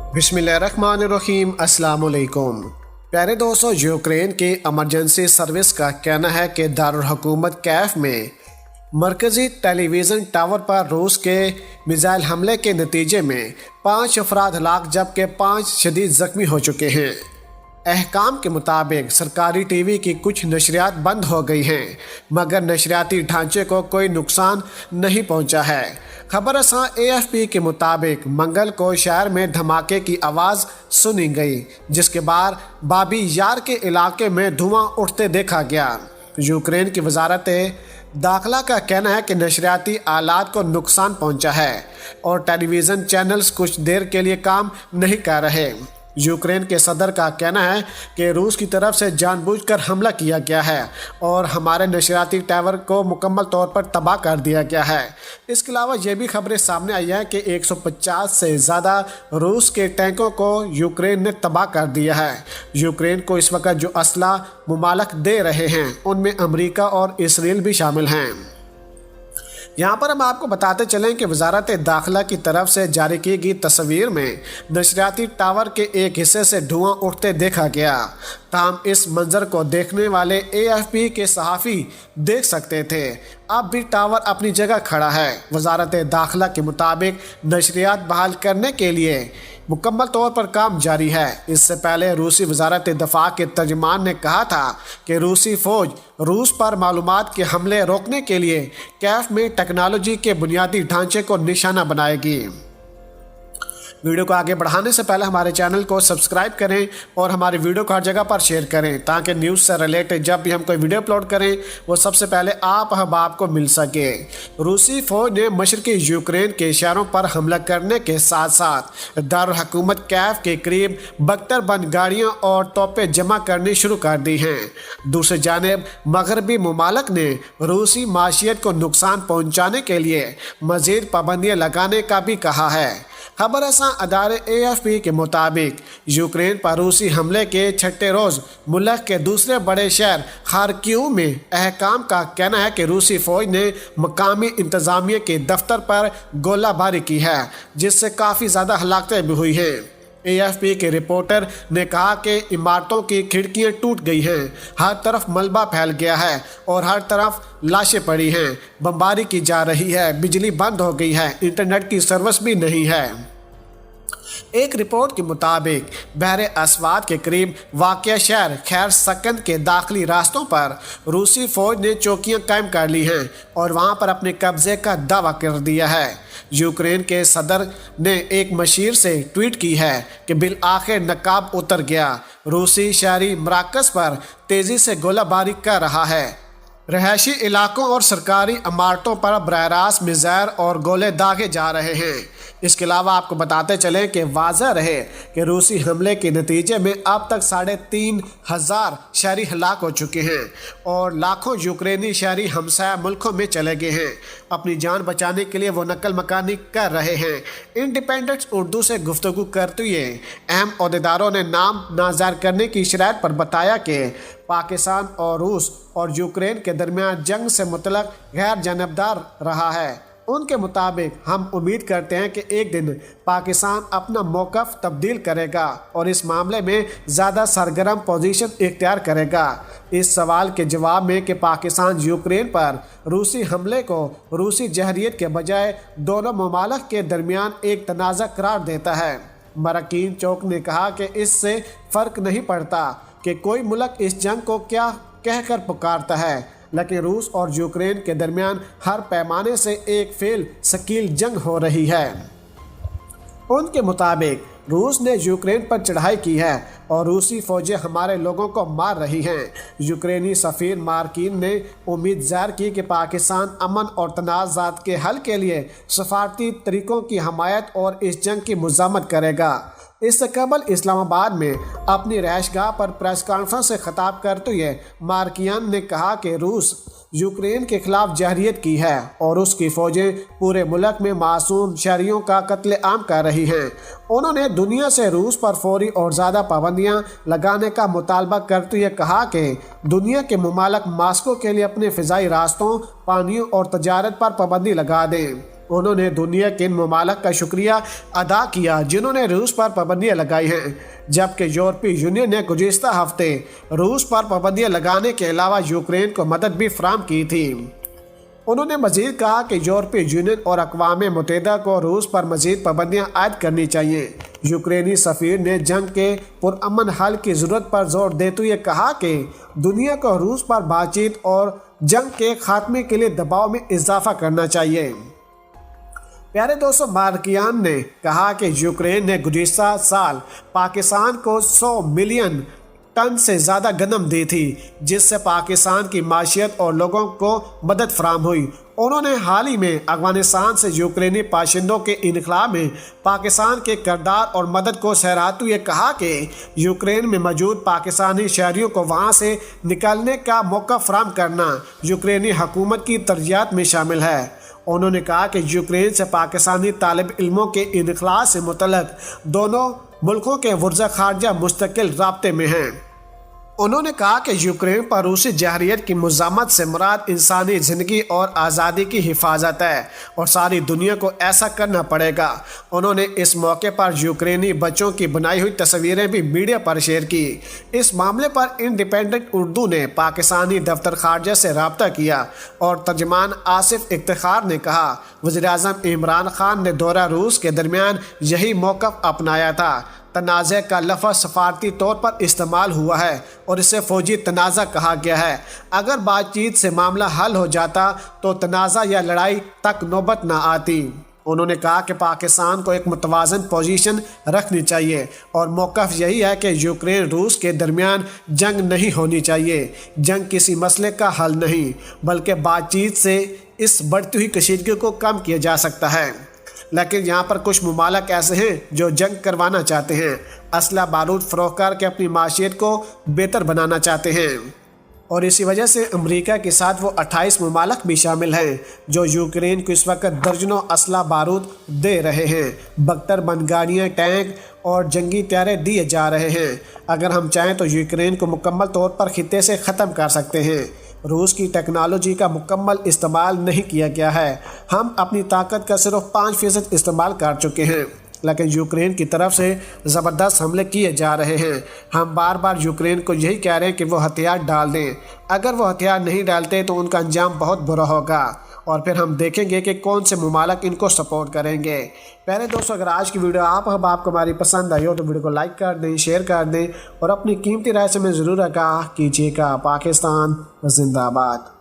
बिस्मिल्लाहिर्रहमानिर्रहीम। अस्सलाम वालेकुम। प्यारे दोस्तों, यूक्रेन की इमरजेंसी सर्विस का कहना है कि दारुल हुकूमत कैफ में मरकज़ी टेलीविज़न टावर पर रूस के मिसाइल हमले के नतीजे में 5 अफराद हलाक जबकि 5 शदीद ज़ख्मी हो चुके हैं। अहकाम के मुताबिक सरकारी टीवी की कुछ नशरियात बंद हो गई हैं, मगर नशरियाती ढांचे को कोई नुकसान नहीं पहुंचा है। खबर रसां AFP के मुताबिक मंगल को शहर में धमाके की आवाज़ सुनी गई, जिसके बाद बाबी यार के इलाके में धुआं उठते देखा गया। यूक्रेन की वजारत दाखिला का कहना है कि नशरियाती आलात को नुकसान पहुंचा है और टेलीविज़न चैनल्स कुछ देर के लिए काम नहीं कर रहे। यूक्रेन के सदर का कहना है कि रूस की तरफ से जानबूझकर हमला किया गया है और हमारे नशरियाती टावर को मुकम्मल तौर पर तबाह कर दिया गया है। इसके अलावा ये भी खबरें सामने आई हैं कि 150 से ज़्यादा रूस के टैंकों को यूक्रेन ने तबाह कर दिया है। यूक्रेन को इस वक्त जो असला मुमालक दे रहे हैं उनमें अमेरिका और इसराइल भी शामिल हैं। यहाँ पर हम आपको बताते चलें कि वजारत दाखिला की तरफ से जारी की गई तस्वीर में नशरियाती टावर के एक हिस्से से धुआं उठते देखा गया। ताहम इस मंजर को देखने वाले AFP के सहाफ़ी देख सकते थे। अब भी टावर अपनी जगह खड़ा है। वजारत दाखिला के मुताबिक नशरियात बहाल करने के लिए मुकम्मल तौर पर काम जारी है। इससे पहले रूसी वजारत दफा के तर्जमान ने कहा था कि रूसी फ़ौज रूस पर मालूमात के हमले रोकने के लिए कैफ में टेक्नोलॉजी के बुनियादी ढांचे को निशाना बनाएगी। वीडियो को आगे बढ़ाने से पहले हमारे चैनल को सब्सक्राइब करें और हमारी वीडियो को हर जगह पर शेयर करें ताकि न्यूज़ से रिलेटेड जब भी हम कोई वीडियो अपलोड करें वो सबसे पहले आप अहबाब को मिल सके। रूसी फ़ौज ने मशरक़ी यूक्रेन के शहरों पर हमला करने के साथ साथ दारुल हुकूमत कैफ के करीब बख्तरबंद गाड़ियाँ और तोपें जमा करनी शुरू कर दी हैं। दूसरी जानिब मगरबी ममालिक ने रूसी माशियत को नुकसान पहुँचाने के लिए मज़ीद पाबंदियाँ लगाने का भी कहा है। खबर रसां अदारे AFP के मुताबिक यूक्रेन पर रूसी हमले के छठे रोज़ मुल्क के दूसरे बड़े शहर खार्किव में अहकाम का कहना है कि रूसी फ़ौज ने मकामी इंतज़ामिया के दफ्तर पर गोलाबारी की है, जिससे काफ़ी ज़्यादा हलाकतें भी हुई हैं। AFP के रिपोर्टर ने कहा कि इमारतों की खिड़कियां टूट गई हैं, हर तरफ मलबा फैल गया है और हर तरफ लाशें पड़ी हैं, बमबारी की जा रही है, बिजली बंद हो गई है, इंटरनेट की सर्विस भी नहीं है। एक रिपोर्ट के मुताबिक बहरे अस्वाद के करीब वाक़या शहर खैर सकंद के दाखिली रास्तों पर रूसी फ़ौज ने चौकियां कायम कर ली हैं और वहां पर अपने कब्जे का दावा कर दिया है। यूक्रेन के सदर ने एक मशीर से ट्वीट की है कि बिल आखिर नकाब उतर गया। रूसी शहरी मराकज़ पर तेज़ी से गोलाबारी कर रहा है। रहायशी इलाकों और सरकारी इमारतों पर बरह रास्त मिज़ाइल और गोले दागे जा रहे हैं। इसके अलावा आपको बताते चलें कि वाज़ह रहे कि रूसी हमले के नतीजे में अब तक 3,500 शहरी हलाक हो चुके हैं और लाखों यूक्रेनी शहरी हमसाया मुल्कों में चले गए हैं। अपनी जान बचाने के लिए वो नकल मकानी कर रहे हैं। इंडिपेंडेंट उर्दू से गुफ्तगू करते हुए अहम ओहदेदारों ने नाम नाज़ार करने की शराइत पर बताया कि पाकिस्तान और रूस और यूक्रेन के दरमियान जंग से मुतल्लक गैर जानबदार रहा है। उनके मुताबिक हम उम्मीद करते हैं कि एक दिन पाकिस्तान अपना मौक़िफ़ तब्दील करेगा और इस मामले में ज़्यादा सरगर्म पोजीशन इख्तियार करेगा। इस सवाल के जवाब में कि पाकिस्तान यूक्रेन पर रूसी हमले को रूसी जहरीत के बजाय दोनों ममालिक के दरमियान एक तनाज़ा करार देता है। मरकीन चौक ने कहा कि इससे फ़र्क नहीं पड़ता कि कोई मुल्क इस जंग को क्या कहकर पुकारता है, लेकिन रूस और यूक्रेन के दरमियान हर पैमाने से एक फेल सकील जंग हो रही है। उनके मुताबिक रूस ने यूक्रेन पर चढ़ाई की है और रूसी फ़ौजें हमारे लोगों को मार रही हैं। यूक्रेनी सफ़ीर मार्किन ने उम्मीद ज़ाहिर की कि पाकिस्तान अमन और तनाज़ात के हल के लिए सफारती तरीक़ों की हमायत और इस जंग की मज़ामत करेगा। इससे कबल इस्लामाबाद में अपनी रहायशगाह पर प्रेस कॉन्फ्रेंस से खिताब करते हुए मार्कियान ने कहा कि रूस यूक्रेन के खिलाफ जहरीत की है और उसकी फ़ौजें पूरे मुल्क में मासूम शहरियों का कत्ल आम कर रही हैं। उन्होंने दुनिया से रूस पर फौरी और ज़्यादा पाबंदियां लगाने का मुतालबा करते हुए कहा कि दुनिया के ममालिक मास्को के लिए अपने फ़िज़ाई रास्तों, पानियों और तजारत पर पाबंदी लगा दें। انہوں نے دنیا کے ان ممالک کا شکریہ ادا کیا جنہوں نے روس پر پابندیاں لگائی ہیں، جبکہ یورپی یونین نے گزشتہ ہفتے روس پر پابندیاں لگانے کے علاوہ یوکرین کو مدد بھی فراہم کی تھی۔ انہوں نے مزید کہا کہ یورپی یونین اور اقوام متحدہ کو روس پر مزید پابندیاں عائد کرنی چاہیے۔ یوکرینی سفیر نے جنگ کے پرامن حل کی ضرورت پر زور دیتے ہوئے کہا کہ دنیا کو روس پر بات چیت اور جنگ کے خاتمے کے لیے دباؤ میں اضافہ کرنا چاہیے۔ پیارے دوستو، مارکیان نے کہا کہ یوکرین نے گزشتہ سال پاکستان کو 100 ملین ٹن سے زیادہ گندم دی تھی، جس سے پاکستان کی معیشت اور لوگوں کو مدد فراہم ہوئی۔ انہوں نے حال ہی میں افغانستان سے یوکرینی باشندوں کے انخلا میں پاکستان کے کردار اور مدد کو سراہتے ہوئے کہا کہ یوکرین میں موجود پاکستانی شہریوں کو وہاں سے نکلنے کا موقع فراہم کرنا یوکرینی حکومت کی ترجیحات میں شامل ہے۔ انہوں نے کہا کہ یوکرین سے پاکستانی طالب علموں کے انخلا سے متعلق دونوں ملکوں کے وزراء خارجہ مستقل رابطے میں ہیں۔ انہوں نے کہا کہ یوکرین پر روسی جارحیت کی مزاحمت سے مراد انسانی زندگی اور آزادی کی حفاظت ہے اور ساری دنیا کو ایسا کرنا پڑے گا۔ انہوں نے اس موقع پر یوکرینی بچوں کی بنائی ہوئی تصویریں بھی میڈیا پر شیئر کی۔ اس معاملے پر انڈیپینڈنٹ اردو نے پاکستانی دفتر خارجہ سے رابطہ کیا اور ترجمان آصف افتخار نے کہا، وزیراعظم عمران خان نے دورہ روس کے درمیان یہی موقف اپنایا تھا۔ تنازع کا لفظ سفارتی طور پر استعمال ہوا ہے اور اسے فوجی تنازع کہا گیا ہے۔ اگر بات چیت سے معاملہ حل ہو جاتا تو تنازع یا لڑائی تک نوبت نہ آتی۔ انہوں نے کہا کہ پاکستان کو ایک متوازن پوزیشن رکھنی چاہیے اور موقف یہی ہے کہ یوکرین روس کے درمیان جنگ نہیں ہونی چاہیے۔ جنگ کسی مسئلے کا حل نہیں، بلکہ بات چیت سے اس بڑھتی ہوئی کشیدگی کو کم کیا جا سکتا ہے۔ لیکن یہاں پر کچھ ممالک ایسے ہیں جو جنگ کروانا چاہتے ہیں، اسلحہ بارود فروخت کر کے اپنی معیشت کو بہتر بنانا چاہتے ہیں، اور اسی وجہ سے امریکہ کے ساتھ وہ 28 ممالک بھی شامل ہیں جو یوکرین کو اس وقت درجنوں اسلحہ بارود دے رہے ہیں، بختر بند گاڑیاں، ٹینک اور جنگی طیارے دیے جا رہے ہیں۔ اگر ہم چاہیں تو یوکرین کو مکمل طور پر خطے سے ختم کر سکتے ہیں۔ روس کی ٹیکنالوجی کا مکمل استعمال نہیں کیا گیا ہے، ہم اپنی طاقت کا صرف 5% استعمال کر چکے ہیں، لیکن یوکرین کی طرف سے زبردست حملے کیے جا رہے ہیں۔ ہم بار بار یوکرین کو یہی کہہ رہے ہیں کہ وہ ہتھیار ڈال دیں۔ اگر وہ ہتھیار نہیں ڈالتے تو ان کا انجام بہت برا ہوگا، اور پھر ہم دیکھیں گے کہ کون سے ممالک ان کو سپورٹ کریں گے۔ پہلے دوستو، اگر آج کی ویڈیو آپ کو ہماری پسند آئی ہو تو ویڈیو کو لائک کر دیں، شیئر کر دیں اور اپنی قیمتی رائے سے میں ضرور آگاہ کیجیے گا۔ پاکستان زندہ باد۔